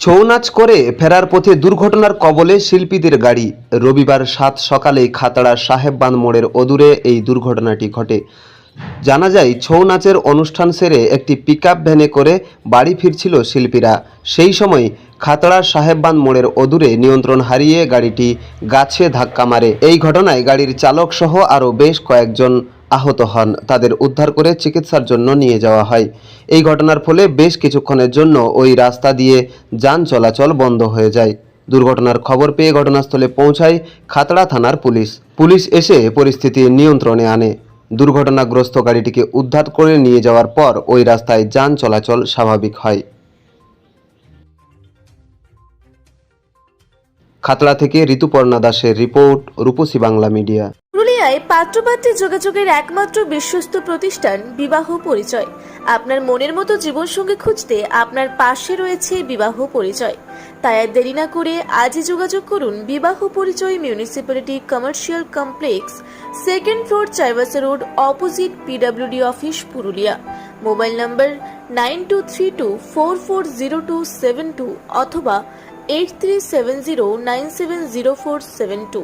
ছৌ নাচ করে ফেরার পথে দুর্ঘটনার কবলে শিল্পীদের গাড়ি। রবিবার 7 সকালে খাতড়া সাহেববাঁধ মোড়ের অদূরে এই দুর্ঘটনাটি ঘটে। জানা যায়, ছৌ নাচের অনুষ্ঠান সেরে একটি পিকআপ ভ্যানে করে বাড়ি ফিরছিল শিল্পীরা। সেই সময় খাতড়া সাহেববাঁধ মোড়ের অদূরে নিয়ন্ত্রণ হারিয়ে গাড়িটি গাছে ধাক্কা মারে। এই ঘটনায় গাড়ির চালক সহ আরও বেশ কয়েকজন আহত হন। তাদের উদ্ধার করে চিকিৎসার জন্য নিয়ে যাওয়া হয়। এই ঘটনার ফলে বেশ কিছুক্ষণের জন্য ওই রাস্তা দিয়ে যান চলাচল বন্ধ হয়ে যায়। দুর্ঘটনার খবর পেয়ে ঘটনাস্থলে পৌঁছায় খাতড়া থানার পুলিশ। পুলিশ এসে পরিস্থিতি নিয়ন্ত্রণে আনে। দুর্ঘটনাগ্রস্ত গাড়িটিকে উদ্ধার করে নিয়ে যাওয়ার পর ওই রাস্তায় যান চলাচল স্বাভাবিক হয়। খাতড়া থেকে ঋতুপর্ণা দাসের রিপোর্ট, রূপসী বাংলা মিডিয়া। পুরুলিয়ায় পাত্রপাত্রী যোগাযোগের একমাত্র বিশ্বস্ত প্রতিষ্ঠান বিবাহ পরিচয়। আপনার মনের মতো জীবনসঙ্গী খুঁজতে আপনার পাশে রয়েছে বিবাহ পরিচয়। তাই আর দেরি না করে আজই যোগাযোগ করুন বিবাহ পরিচয়, municipality commercial complex, 2nd floor, Chaibasa road, opposite PWD office, Purulia. Mobile নম্বর 9232440272 অথবা 8370970472।